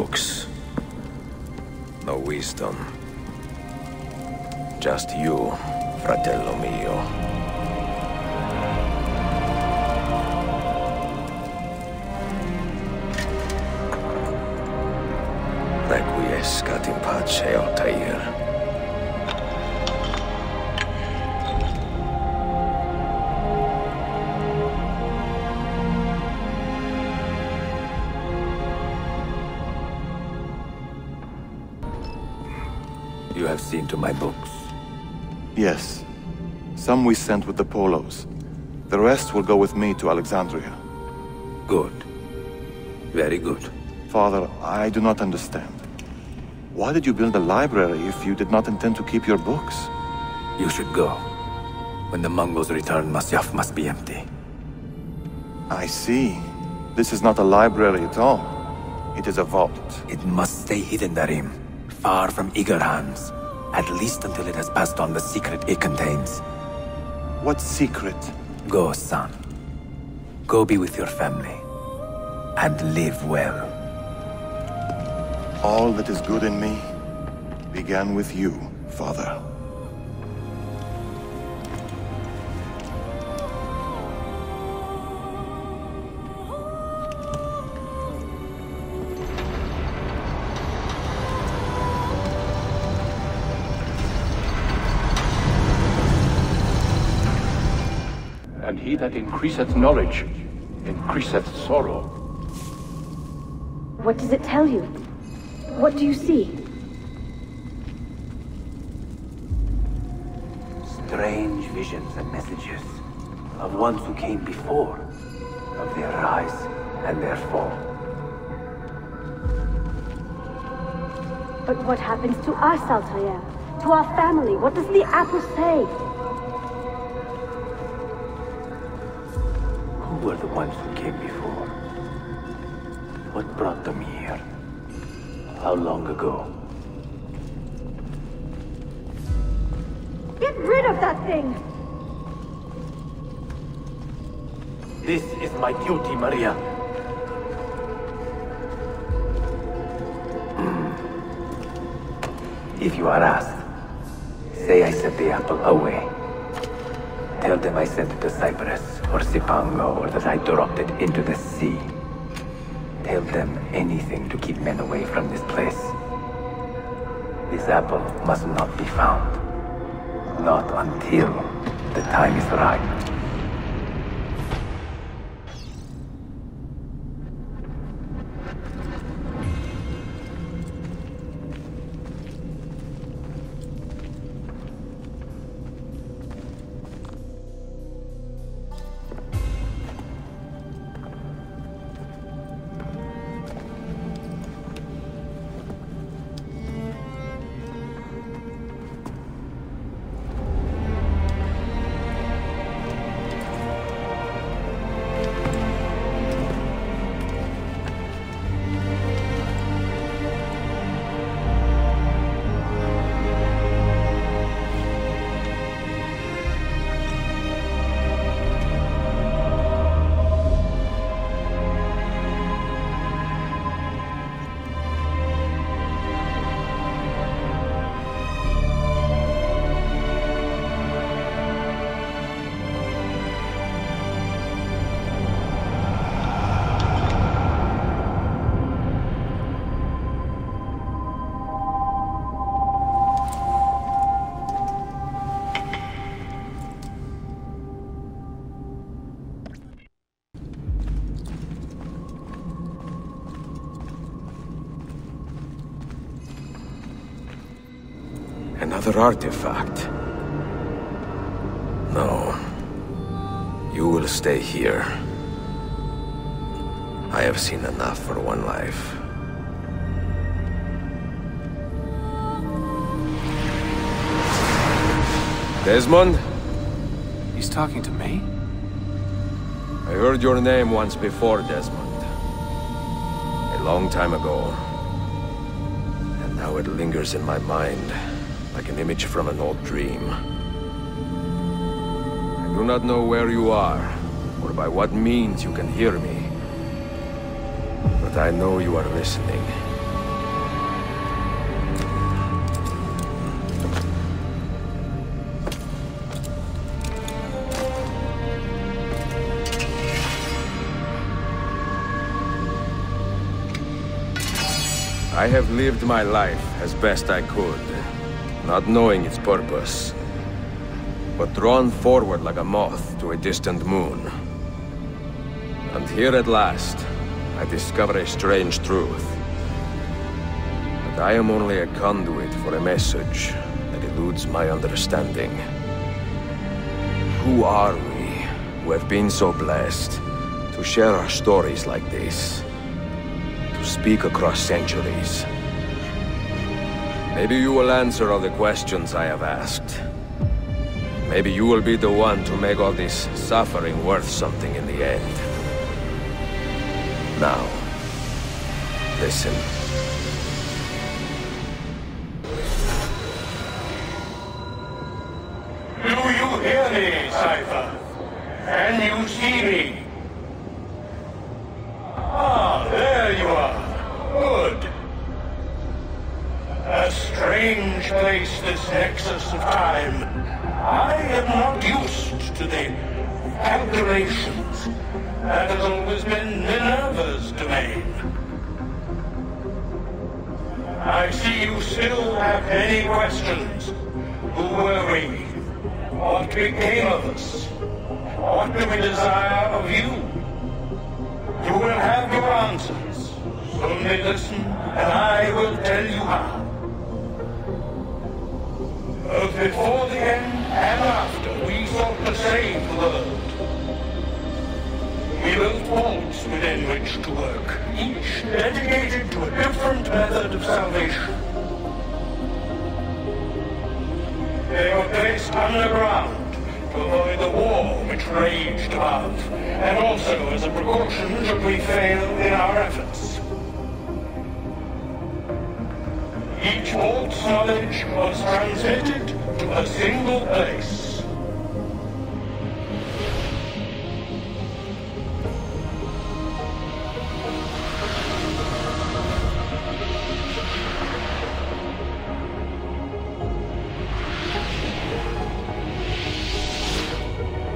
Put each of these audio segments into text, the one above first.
books. No wisdom. Just you, fratello mio. Requiescat in pace, Altair. You have seen to my books? Yes. Some we sent with the Polos. The rest will go with me to Alexandria. Good. Very good. Father, I do not understand. Why did you build a library if you did not intend to keep your books? You should go. When the Mongols return, Masyaf must be empty. I see. This is not a library at all. It is a vault. It must stay hidden, Darim. Far from eager hands. At least until it has passed on the secret it contains. What secret? Go, son. Go be with your family. And live well. All that is good in me began with you, Father. And he that increaseth knowledge, increaseth sorrow. What does it tell you? What do you see? Strange visions and messages of ones who came before, of their rise and their fall. But what happens to us, Altair? To our family? What does the apple say? Who were the ones who came before? What brought them here? How long ago? Get rid of that thing! This is my duty, Maria. If you are asked, say I sent the apple away. Tell them I sent it to Cyprus, or Cipango, or that I dropped it into the sea. Tell them anything to keep men away from this place. This apple must not be found. Not until the time is right. Another artifact. No. You will stay here. I have seen enough for one life. Desmond? He's talking to me? I heard your name once before, Desmond. A long time ago. And now it lingers in my mind, like an image from an old dream. I do not know where you are, or by what means you can hear me. But I know you are listening. I have lived my life as best I could, not knowing its purpose, but drawn forward like a moth to a distant moon. And here at last, I discover a strange truth. That I am only a conduit for a message that eludes my understanding. Who are we, who have been so blessed to share our stories like this? To speak across centuries? Maybe you will answer all the questions I have asked. Maybe you will be the one to make all this suffering worth something in the end. Now, listen. Do you hear me, Cypher? Can you see me? Ah, there you are. Good. A strange place, this nexus of time. I am not used to the calculations. That has always been Minerva's domain. I see you still have many questions. Who were we? What became of us? What do we desire of you? You will have your answers. Only listen, and I will tell you how. Both before the end and after, we sought to save the world. We built vaults within which to work, each dedicated to a different method of salvation. They were placed underground to avoid the war which raged above, and also as a precaution should we fail in our efforts. Each vault's knowledge was transmitted to a single place.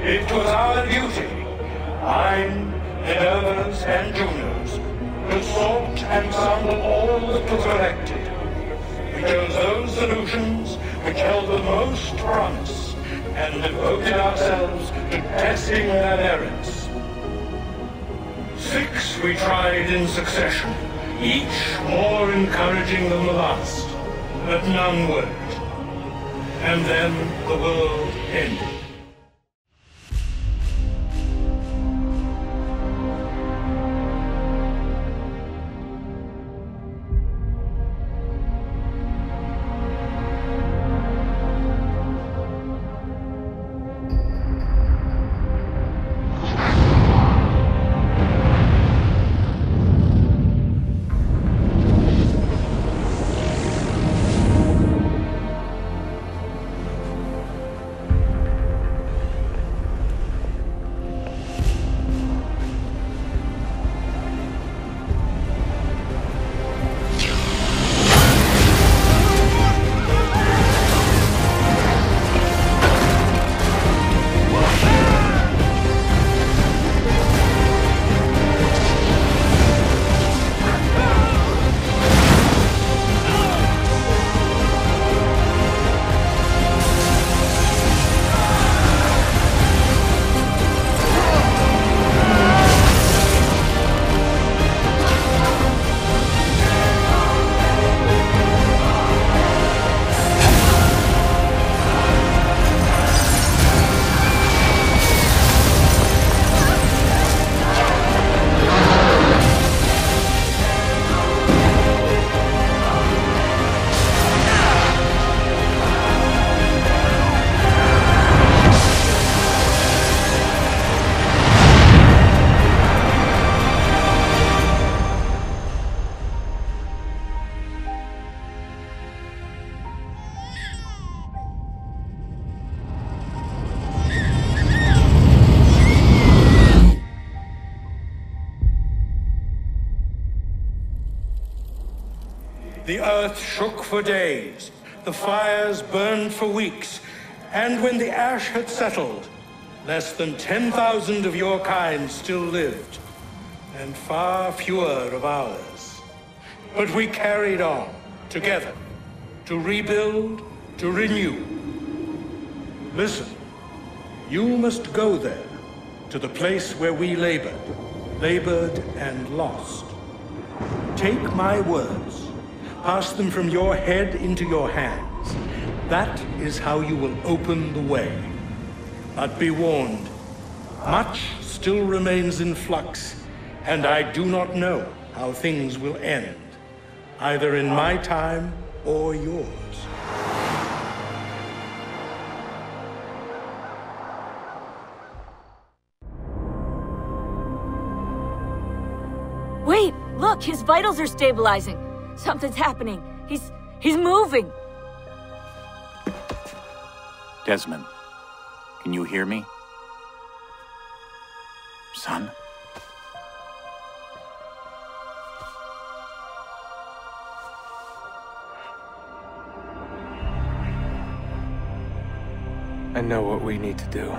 It was our duty, mine, Minerva's, and Juno's, to sort and sample all that was collected. We chose those solutions which held the most promise, and devoted ourselves to testing their merits. 6 we tried in succession, each more encouraging than the last, but none worked. And then the world ended. The earth shook for days, the fires burned for weeks, and when the ash had settled, less than 10,000 of your kind still lived, and far fewer of ours. But we carried on, together, to rebuild, to renew. Listen, you must go there, to the place where we labored and lost. Take my words, pass them from your head into your hands. That is how you will open the way. But be warned, much still remains in flux, and I do not know how things will end, either in my time or yours. Wait, look, his vitals are stabilizing. Something's happening. He's moving. Desmond, can you hear me? Son? I know what we need to do.